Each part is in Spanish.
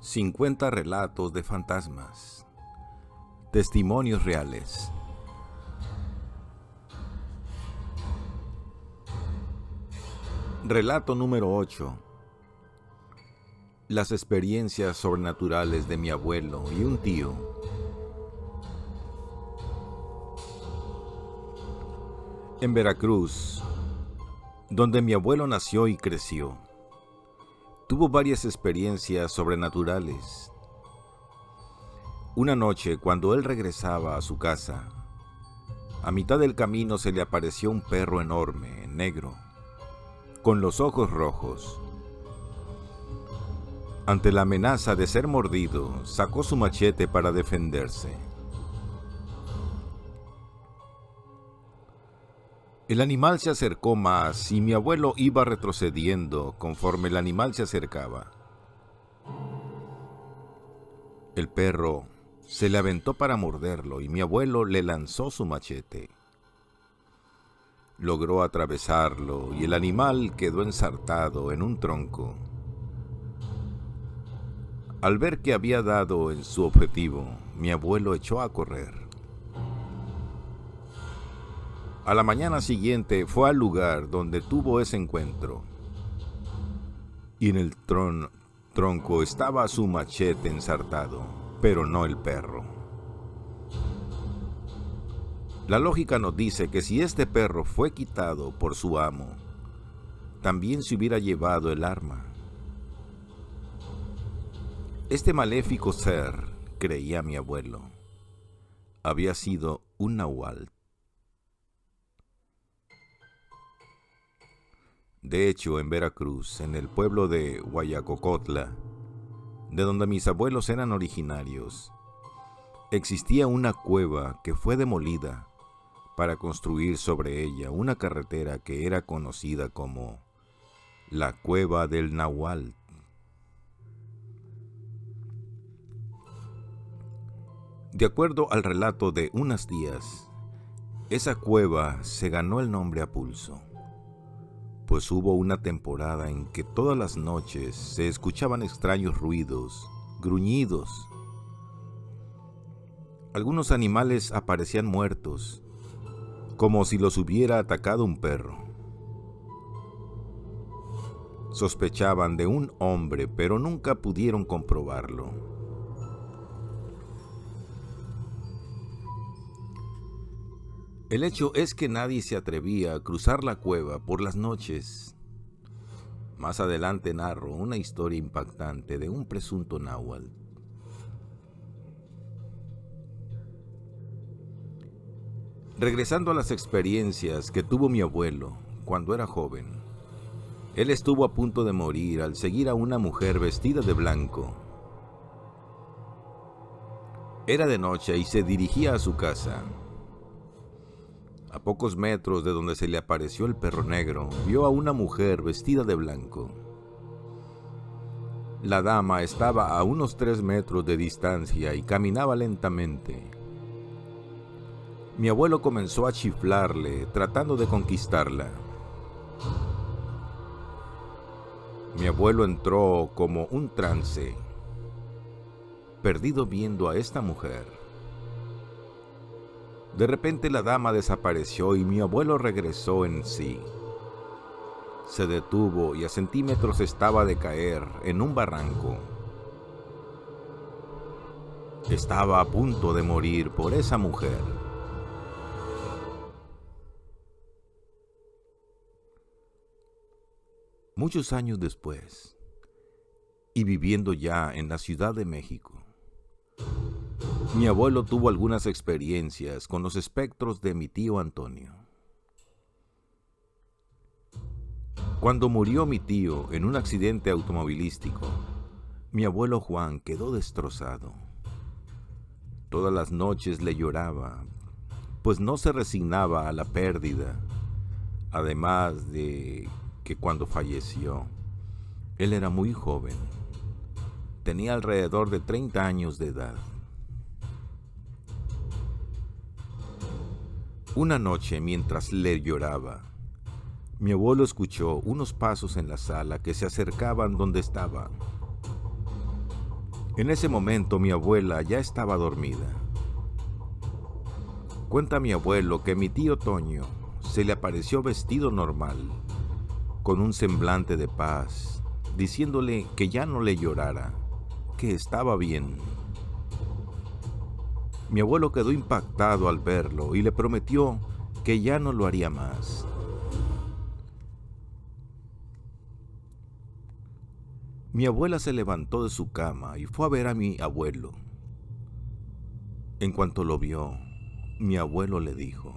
50 relatos de fantasmas. Testimonios reales. Relato número 8. Las experiencias sobrenaturales de mi abuelo y un tío. En Veracruz, donde mi abuelo nació y creció, tuvo varias experiencias sobrenaturales. Una noche, cuando él regresaba a su casa, a mitad del camino se le apareció un perro enorme, negro, con los ojos rojos. Ante la amenaza de ser mordido, sacó su machete para defenderse. El animal se acercó más y mi abuelo iba retrocediendo conforme el animal se acercaba. El perro se le aventó para morderlo y mi abuelo le lanzó su machete. Logró atravesarlo y el animal quedó ensartado en un tronco. Al ver que había dado en su objetivo, mi abuelo echó a correr. A la mañana siguiente fue al lugar donde tuvo ese encuentro. Y en el tronco estaba su machete ensartado, pero no el perro. La lógica nos dice que si este perro fue quitado por su amo, también se hubiera llevado el arma. Este maléfico ser, creía mi abuelo, había sido un nahual. De hecho, en Veracruz, en el pueblo de Guayacocotla, de donde mis abuelos eran originarios, existía una cueva que fue demolida para construir sobre ella una carretera que era conocida como la Cueva del Nahual. De acuerdo al relato de unas tías, esa cueva se ganó el nombre a pulso, pues hubo una temporada en que todas las noches se escuchaban extraños ruidos, gruñidos. Algunos animales aparecían muertos, como si los hubiera atacado un perro. Sospechaban de un hombre, pero nunca pudieron comprobarlo. El hecho es que nadie se atrevía a cruzar la cueva por las noches. Más adelante narro una historia impactante de un presunto náhuatl. Regresando a las experiencias que tuvo mi abuelo cuando era joven, él estuvo a punto de morir al seguir a una mujer vestida de blanco. Era de noche y se dirigía a su casa. A pocos metros de donde se le apareció el perro negro, vio a una mujer vestida de blanco. La dama estaba a unos 3 metros de distancia y caminaba lentamente. Mi abuelo comenzó a chiflarle, tratando de conquistarla. Mi abuelo entró como un trance, perdido viendo a esta mujer. De repente la dama desapareció y mi abuelo regresó en sí. Se detuvo y a centímetros estaba de caer en un barranco. Estaba a punto de morir por esa mujer. Muchos años después, y viviendo ya en la Ciudad de México, mi abuelo tuvo algunas experiencias con los espectros de mi tío Antonio. Cuando murió mi tío en un accidente automovilístico, mi abuelo Juan quedó destrozado. Todas las noches le lloraba, pues no se resignaba a la pérdida. Además de que cuando falleció, él era muy joven. Tenía alrededor de 30 años de edad. Una noche, mientras le lloraba, mi abuelo escuchó unos pasos en la sala que se acercaban donde estaba. En ese momento mi abuela ya estaba dormida. Cuenta mi abuelo que mi tío Toño se le apareció vestido normal, con un semblante de paz, diciéndole que ya no le llorara, que estaba bien. Mi abuelo quedó impactado al verlo y le prometió que ya no lo haría más. Mi abuela se levantó de su cama y fue a ver a mi abuelo. En cuanto lo vio, mi abuelo le dijo: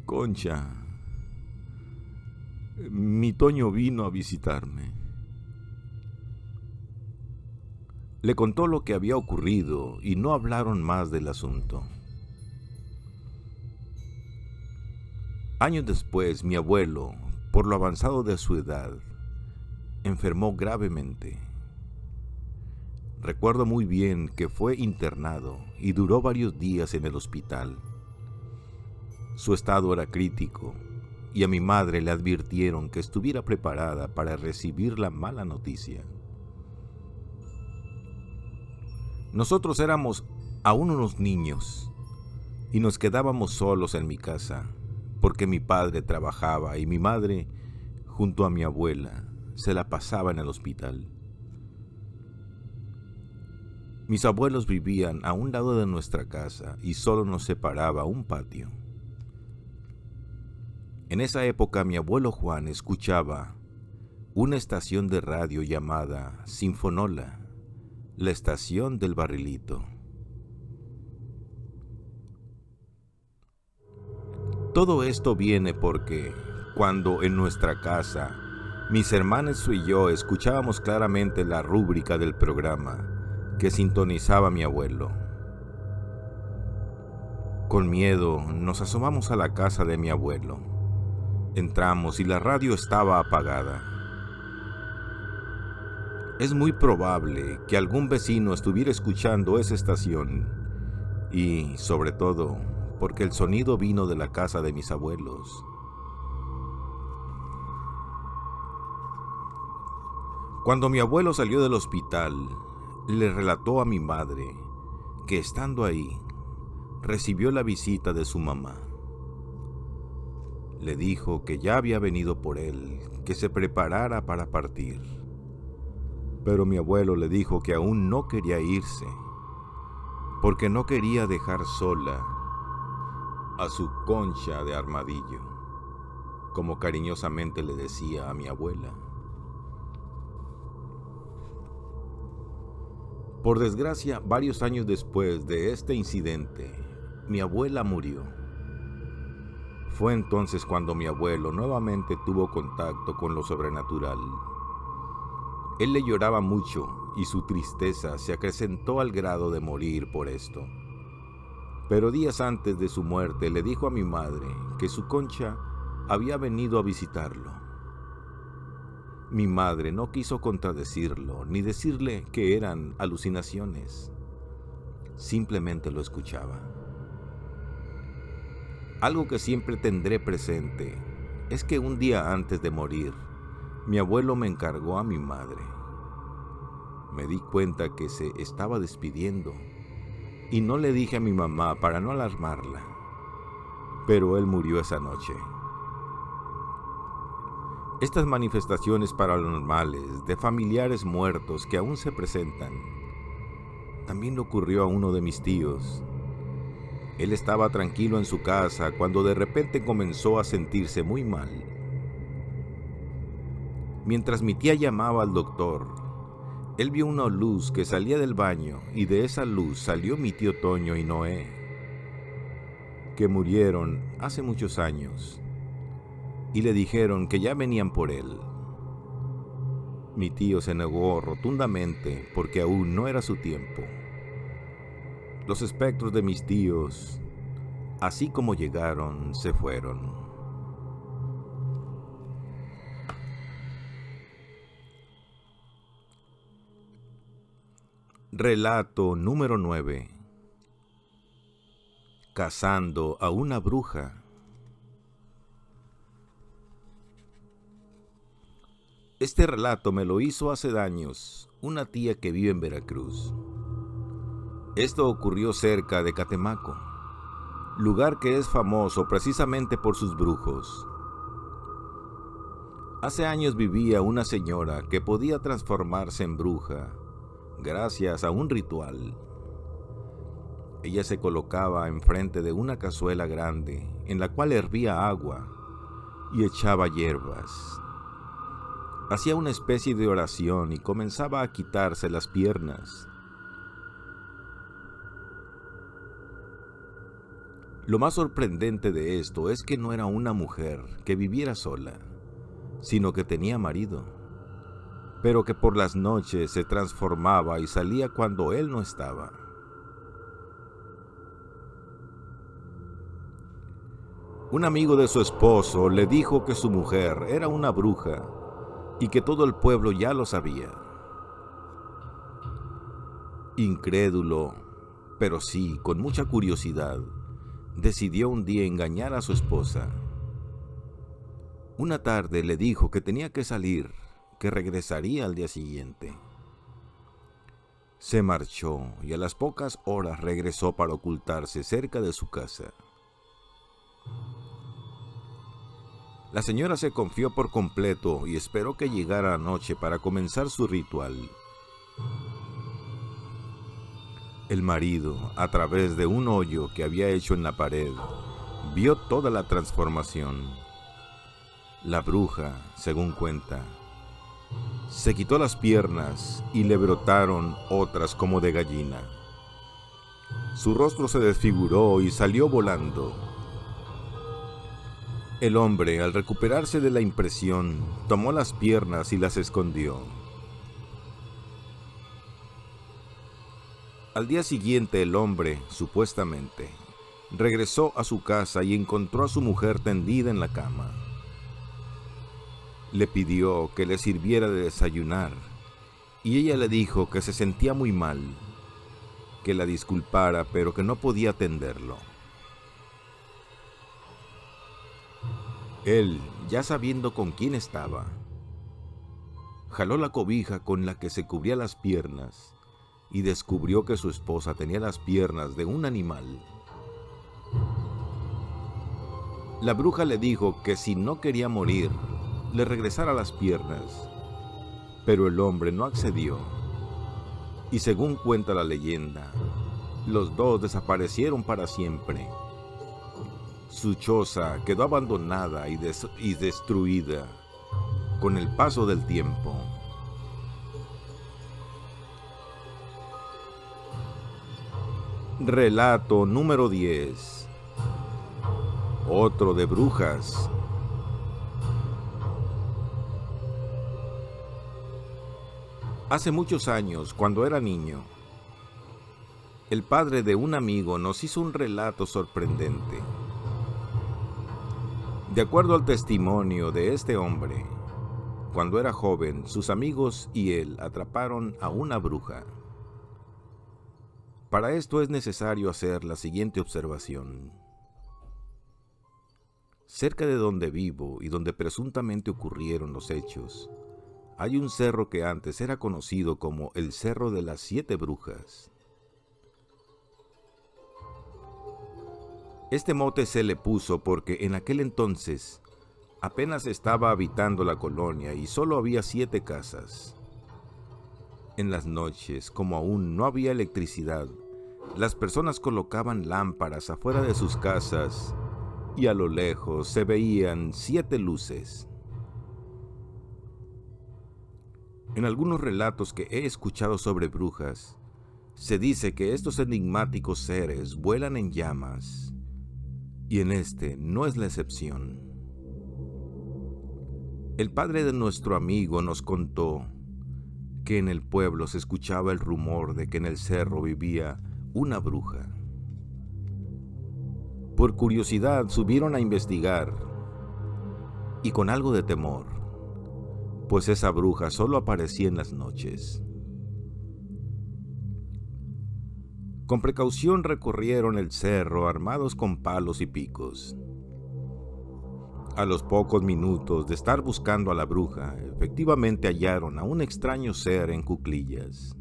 Concha, mi Toño vino a visitarme. Le contó lo que había ocurrido y no hablaron más del asunto. Años después, mi abuelo, por lo avanzado de su edad, enfermó gravemente. Recuerdo muy bien que fue internado y duró varios días en el hospital. Su estado era crítico y a mi madre le advirtieron que estuviera preparada para recibir la mala noticia. Nosotros éramos aún unos niños y nos quedábamos solos en mi casa porque mi padre trabajaba y mi madre, junto a mi abuela, se la pasaba en el hospital. Mis abuelos vivían a un lado de nuestra casa y solo nos separaba un patio. En esa época mi abuelo Juan escuchaba una estación de radio llamada Sinfonola, la estación del barrilito. Todo esto viene porque cuando en nuestra casa mis hermanos y yo escuchábamos claramente la rúbrica del programa que sintonizaba mi abuelo. Con miedo nos asomamos a la casa de mi abuelo. Entramos y la radio estaba apagada. Es muy probable que algún vecino estuviera escuchando esa estación y, sobre todo, porque el sonido vino de la casa de mis abuelos. Cuando mi abuelo salió del hospital, le relató a mi madre que estando ahí, recibió la visita de su mamá. Le dijo que ya había venido por él, que se preparara para partir. Pero mi abuelo le dijo que aún no quería irse, porque no quería dejar sola a su Concha de Armadillo, como cariñosamente le decía a mi abuela. Por desgracia, varios años después de este incidente, mi abuela murió. Fue entonces cuando mi abuelo nuevamente tuvo contacto con lo sobrenatural. Él le lloraba mucho y su tristeza se acrecentó al grado de morir por esto. Pero días antes de su muerte le dijo a mi madre que su Concha había venido a visitarlo. Mi madre no quiso contradecirlo ni decirle que eran alucinaciones. Simplemente lo escuchaba. Algo que siempre tendré presente es que un día antes de morir, mi abuelo me encargó a mi madre. Me di cuenta que se estaba despidiendo y no le dije a mi mamá para no alarmarla, pero él murió esa noche. Estas manifestaciones paranormales de familiares muertos que aún se presentan, también le ocurrió a uno de mis tíos. Él estaba tranquilo en su casa cuando de repente comenzó a sentirse muy mal. Mientras mi tía llamaba al doctor, él vio una luz que salía del baño y de esa luz salió mi tío Toño y Noé, que murieron hace muchos años, y le dijeron que ya venían por él. Mi tío se negó rotundamente porque aún no era su tiempo. Los espectros de mis tíos, así como llegaron, se fueron. Relato número 9. Cazando a una bruja. Este relato me lo hizo hace años una tía que vive en Veracruz. Esto ocurrió cerca de Catemaco, lugar que es famoso precisamente por sus brujos. Hace años vivía una señora que podía transformarse en bruja gracias a un ritual. Ella se colocaba enfrente de una cazuela grande en la cual hervía agua y echaba hierbas. Hacía una especie de oración y comenzaba a quitarse las piernas. Lo más sorprendente de esto es que no era una mujer que viviera sola, sino que tenía marido, pero que por las noches se transformaba y salía cuando él no estaba. Un amigo de su esposo le dijo que su mujer era una bruja y que todo el pueblo ya lo sabía. Incrédulo, pero sí con mucha curiosidad, decidió un día engañar a su esposa. Una tarde le dijo que tenía que salir, que regresaría al día siguiente. Se marchó y a las pocas horas regresó para ocultarse cerca de su casa. La señora se confió por completo y esperó que llegara la noche para comenzar su ritual. El marido, a través de un hoyo que había hecho en la pared, vio toda la transformación. La bruja, según cuenta, se quitó las piernas y le brotaron otras como de gallina. Su rostro se desfiguró y salió volando. El hombre, al recuperarse de la impresión, tomó las piernas y las escondió. Al día siguiente el hombre, supuestamente, regresó a su casa y encontró a su mujer tendida en la cama. Le pidió que le sirviera de desayunar y ella le dijo que se sentía muy mal, que la disculpara pero que no podía atenderlo. Él, ya sabiendo con quién estaba, jaló la cobija con la que se cubría las piernas y descubrió que su esposa tenía las piernas de un animal. La bruja le dijo que si no quería morir, le regresara las piernas, pero el hombre no accedió. Y según cuenta la leyenda, los dos desaparecieron para siempre. Su choza quedó abandonada y destruida con el paso del tiempo. Relato número 10. Otro de brujas. Hace muchos años, cuando era niño, el padre de un amigo nos hizo un relato sorprendente. De acuerdo al testimonio de este hombre, cuando era joven, sus amigos y él atraparon a una bruja. Para esto es necesario hacer la siguiente observación. Cerca de donde vivo y donde presuntamente ocurrieron los hechos, hay un cerro que antes era conocido como el Cerro de las 7 Brujas. Este mote se le puso porque en aquel entonces apenas estaba habitando la colonia y solo había 7 casas. En las noches, como aún no había electricidad, las personas colocaban lámparas afuera de sus casas y a lo lejos se veían 7 luces. En algunos relatos que he escuchado sobre brujas, se dice que estos enigmáticos seres vuelan en llamas. Y en este no es la excepción. El padre de nuestro amigo nos contó que en el pueblo se escuchaba el rumor de que en el cerro vivía una bruja. Por curiosidad subieron a investigar y con algo de temor, pues esa bruja solo aparecía en las noches. Con precaución recorrieron el cerro armados con palos y picos. A los pocos minutos de estar buscando a la bruja, efectivamente hallaron a un extraño ser en cuclillas.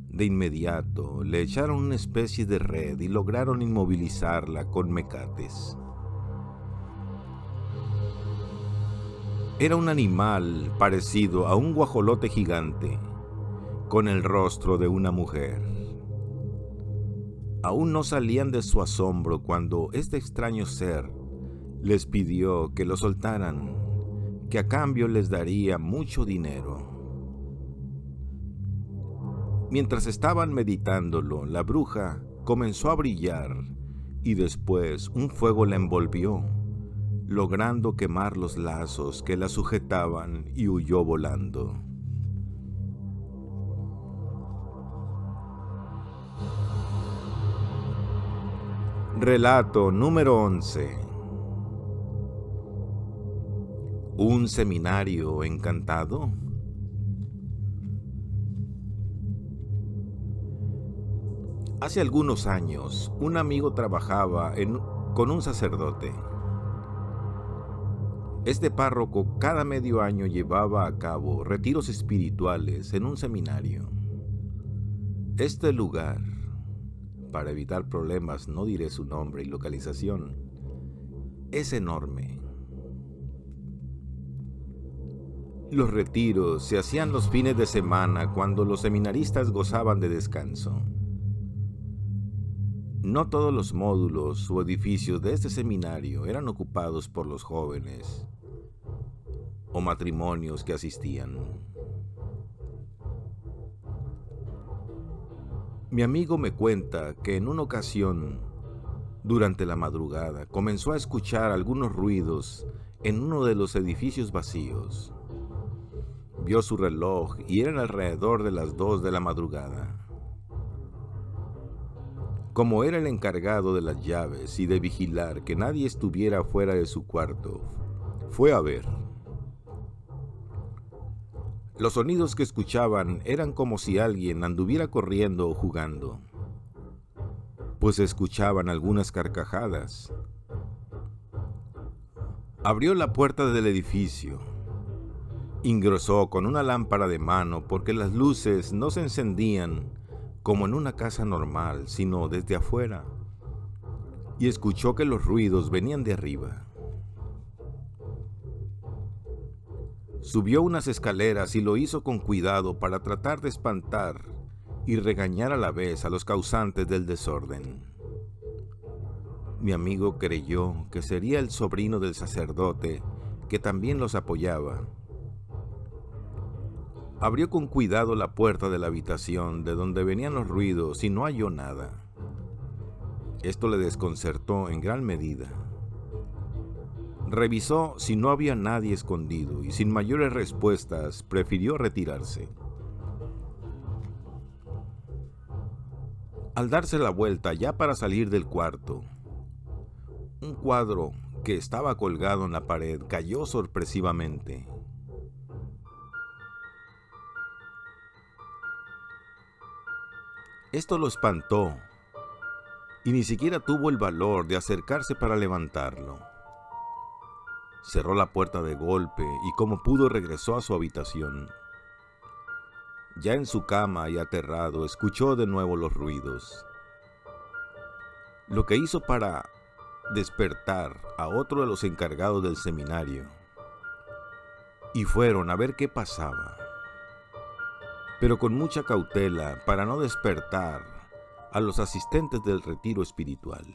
De inmediato le echaron una especie de red y lograron inmovilizarla con mecates. Era un animal parecido a un guajolote gigante, con el rostro de una mujer. Aún no salían de su asombro cuando este extraño ser les pidió que lo soltaran, que a cambio les daría mucho dinero. Mientras estaban meditándolo, la bruja comenzó a brillar y después un fuego la envolvió, logrando quemar los lazos que la sujetaban y huyó volando. Relato número 11. ¿Un seminario encantado? Hace algunos años, un amigo trabajaba con un sacerdote. Este párroco cada medio año llevaba a cabo retiros espirituales en un seminario. Este lugar, para evitar problemas no diré su nombre y localización, es enorme. Los retiros se hacían los fines de semana cuando los seminaristas gozaban de descanso. No todos los módulos o edificios de este seminario eran ocupados por los jóvenes o matrimonios que asistían. Mi amigo me cuenta que en una ocasión, durante la madrugada, comenzó a escuchar algunos ruidos en uno de los edificios vacíos. Vio su reloj y eran alrededor de las 2 de la madrugada. Como era el encargado de las llaves y de vigilar que nadie estuviera fuera de su cuarto, fue a ver. Los sonidos que escuchaban eran como si alguien anduviera corriendo o jugando, pues escuchaban algunas carcajadas. Abrió la puerta del edificio. Ingresó con una lámpara de mano porque las luces no se encendían como en una casa normal, sino desde afuera, y escuchó que los ruidos venían de arriba. Subió unas escaleras y lo hizo con cuidado para tratar de espantar y regañar a la vez a los causantes del desorden. Mi amigo creyó que sería el sobrino del sacerdote, que también los apoyaba. Abrió con cuidado la puerta de la habitación de donde venían los ruidos y no halló nada. Esto le desconcertó en gran medida. Revisó si no había nadie escondido y sin mayores respuestas prefirió retirarse. Al darse la vuelta ya para salir del cuarto, un cuadro que estaba colgado en la pared cayó sorpresivamente. Esto lo espantó y ni siquiera tuvo el valor de acercarse para levantarlo. Cerró la puerta de golpe y como pudo regresó a su habitación. Ya en su cama y aterrado escuchó de nuevo los ruidos. Lo que hizo para despertar a otro de los encargados del seminario y fueron a ver qué pasaba, pero con mucha cautela para no despertar a los asistentes del retiro espiritual.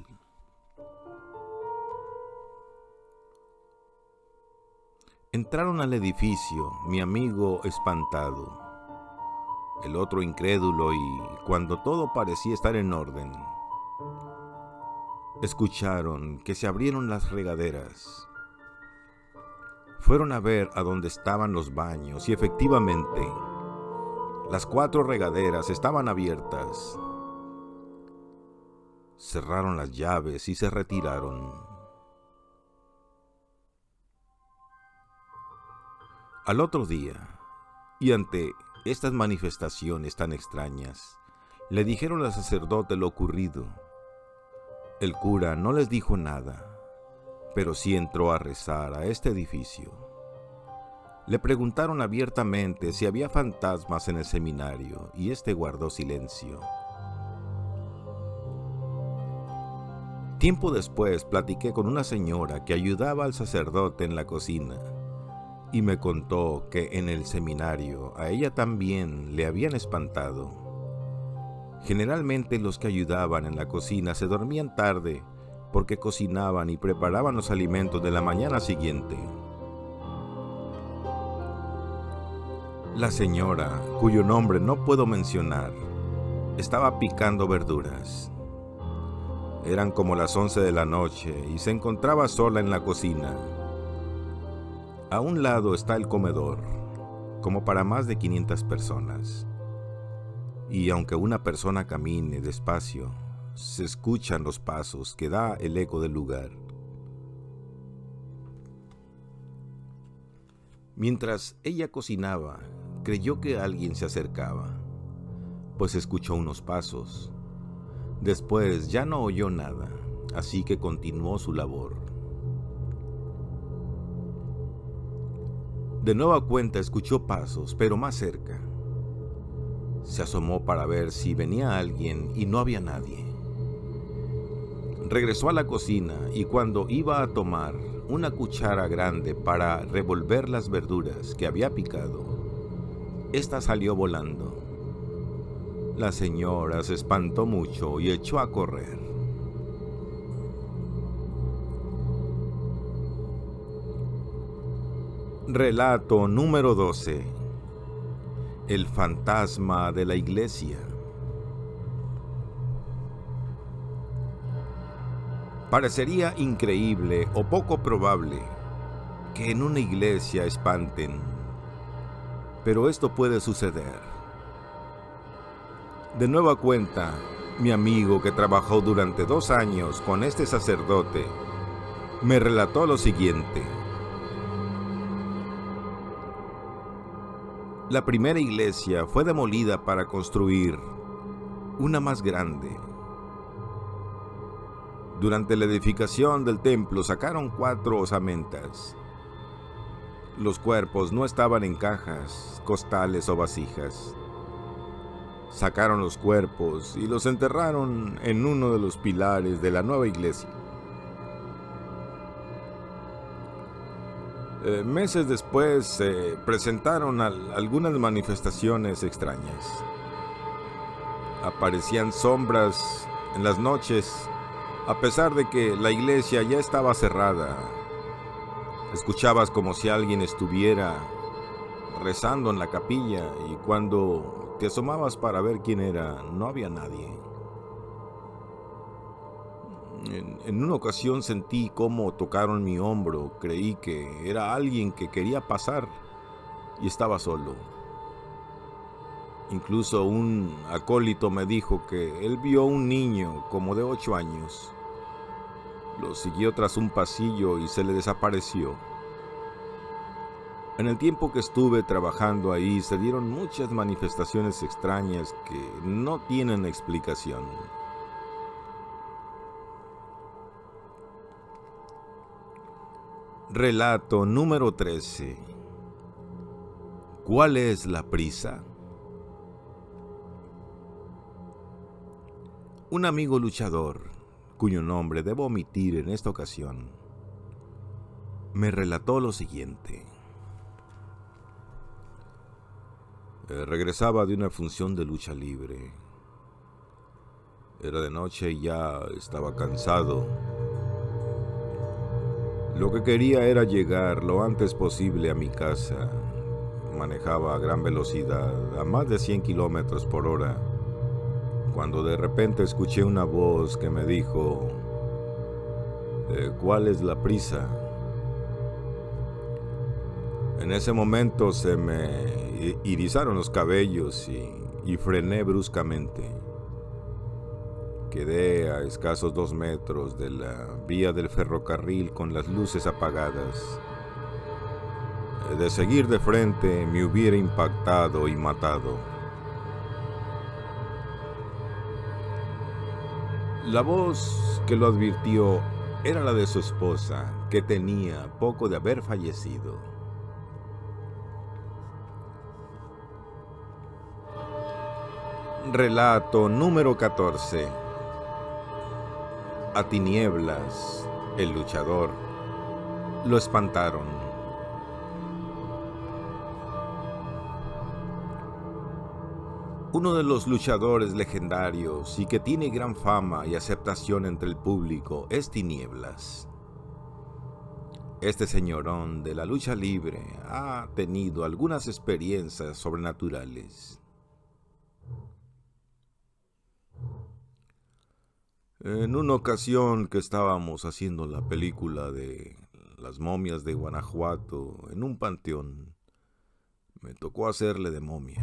Entraron al edificio, mi amigo espantado, el otro incrédulo, y cuando todo parecía estar en orden, escucharon que se abrieron las regaderas. Fueron a ver a dónde estaban los baños y efectivamente, las 4 regaderas estaban abiertas. Cerraron las llaves y se retiraron. Al otro día, y ante estas manifestaciones tan extrañas, le dijeron al sacerdote lo ocurrido. El cura no les dijo nada, pero sí entró a rezar a este edificio. Le preguntaron abiertamente si había fantasmas en el seminario y este guardó silencio. Tiempo después platiqué con una señora que ayudaba al sacerdote en la cocina y me contó que en el seminario a ella también le habían espantado. Generalmente los que ayudaban en la cocina se dormían tarde porque cocinaban y preparaban los alimentos de la mañana siguiente. La señora, cuyo nombre no puedo mencionar, estaba picando verduras. Eran como las 11 de la noche y se encontraba sola en la cocina. A un lado está el comedor, como para más de 500 personas. Y aunque una persona camine despacio, se escuchan los pasos que da el eco del lugar. Mientras ella cocinaba, creyó que alguien se acercaba, pues escuchó unos pasos. Después ya no oyó nada, así que continuó su labor. De nueva cuenta escuchó pasos, pero más cerca. Se asomó para ver si venía alguien y no había nadie. Regresó a la cocina y cuando iba a tomar una cuchara grande para revolver las verduras que había picado, esta salió volando. La señora se espantó mucho y echó a correr. Relato número 12. El fantasma de la iglesia. Parecería increíble o poco probable que en una iglesia espanten, pero esto puede suceder. De nueva cuenta, mi amigo que trabajó durante 2 años con este sacerdote me relató lo siguiente. La primera iglesia fue demolida para construir una más grande. Durante la edificación del templo sacaron 4 osamentas. Los cuerpos no estaban en cajas, costales o vasijas. Sacaron los cuerpos y los enterraron en uno de los pilares de la nueva iglesia. Meses después se presentaron algunas manifestaciones extrañas. Aparecían sombras en las noches, a pesar de que la iglesia ya estaba cerrada. Escuchabas como si alguien estuviera rezando en la capilla y cuando te asomabas para ver quién era, no había nadie. En una ocasión sentí cómo tocaron mi hombro. Creí que era alguien que quería pasar y estaba solo. Incluso un acólito me dijo que él vio un niño como de 8 años. Lo siguió tras un pasillo y se le desapareció. En el tiempo que estuve trabajando ahí se dieron muchas manifestaciones extrañas que no tienen explicación. Relato número 13. ¿Cuál es la prisa? Un amigo luchador, cuyo nombre debo omitir en esta ocasión, me relató lo siguiente. Regresaba de una función de lucha libre. Era de noche y ya estaba cansado. Lo que quería era llegar lo antes posible a mi casa. Manejaba a gran velocidad, a más de 100 kilómetros por hora, cuando de repente escuché una voz que me dijo, ¿cuál es la prisa? En ese momento se me irizaron los cabellos y frené bruscamente. Quedé a escasos 2 metros de la vía del ferrocarril con las luces apagadas. De seguir de frente me hubiera impactado y matado. La voz que lo advirtió Era la de su esposa, que tenía poco de haber fallecido. Relato número 14. A Tinieblas, el luchador, lo espantaron. Uno de los luchadores legendarios y que tiene gran fama y aceptación entre el público es Tinieblas. Este señorón de la lucha libre ha tenido algunas experiencias sobrenaturales. En una ocasión que estábamos haciendo la película de las momias de Guanajuato en un panteón, me tocó hacerle de momia.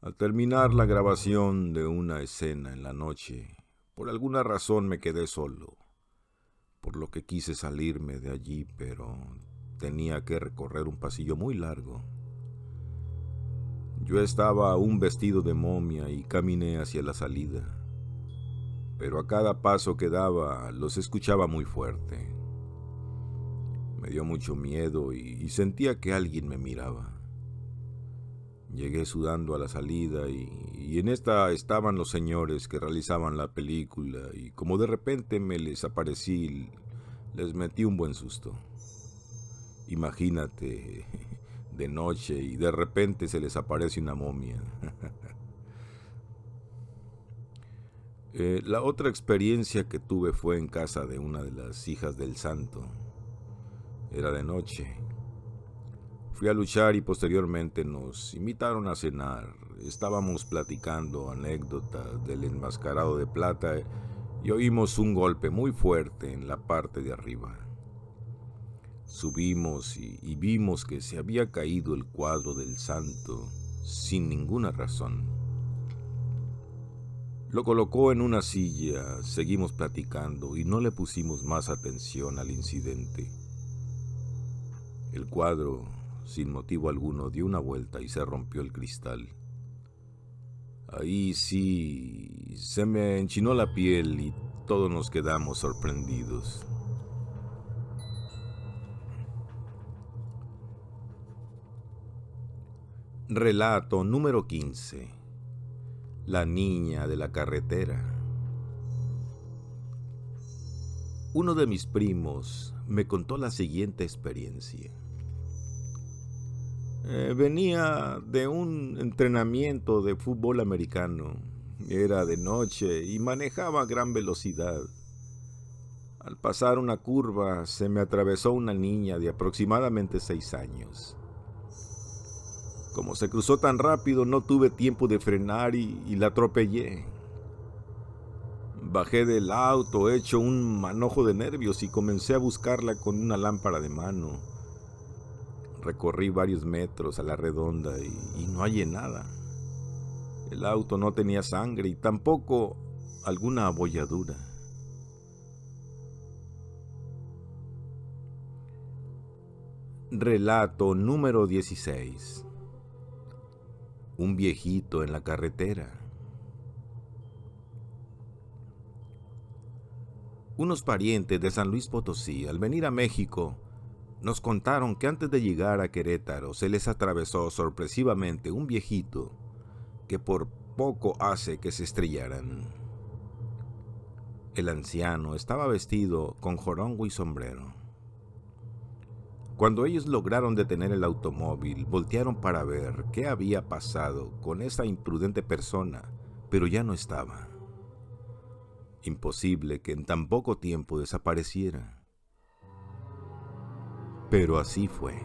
Al terminar la grabación de una escena en la noche, por alguna razón me quedé solo, por lo que quise salirme de allí, pero tenía que recorrer un pasillo muy largo. Yo estaba aún vestido de momia y caminé hacia la salida, pero a cada paso que daba los escuchaba muy fuerte. Me dio mucho miedo y sentía que alguien me miraba. Llegué sudando a la salida y en esta estaban los señores que realizaban la película y como de repente me les aparecí, les metí un buen susto. Imagínate, de noche y de repente se les aparece una momia. La otra experiencia que tuve fue en casa de una de las hijas del santo. Era de noche. Fui a luchar y posteriormente nos invitaron a cenar. Estábamos platicando anécdotas del enmascarado de plata y oímos un golpe muy fuerte en la parte de arriba. Subimos y vimos que se había caído el cuadro del santo sin ninguna razón. Lo colocó en una silla, seguimos platicando y no le pusimos más atención al incidente. El cuadro, sin motivo alguno, dio una vuelta y se rompió el cristal. Ahí sí, se me enchinó la piel y todos nos quedamos sorprendidos. Relato número 15. La niña de la carretera. Uno de mis primos me contó la siguiente experiencia. Venía de un entrenamiento de fútbol americano. Era de noche y manejaba a gran velocidad. Al pasar una curva se me atravesó una niña de aproximadamente 6 años. Como se cruzó tan rápido no tuve tiempo de frenar y la atropellé. Bajé del auto hecho un manojo de nervios y comencé a buscarla con una lámpara de mano. Recorrí varios metros a la redonda y no hallé nada. El auto no tenía sangre y tampoco alguna abolladura. Relato número 16. Un viejito en la carretera. Unos parientes de San Luis Potosí, al venir a México, nos contaron que antes de llegar a Querétaro se les atravesó sorpresivamente un viejito que por poco hace que se estrellaran. El anciano estaba vestido con jorongo y sombrero. Cuando ellos lograron detener el automóvil, voltearon para ver qué había pasado con esa imprudente persona, pero ya no estaba. Imposible que en tan poco tiempo desapareciera. Pero así fue.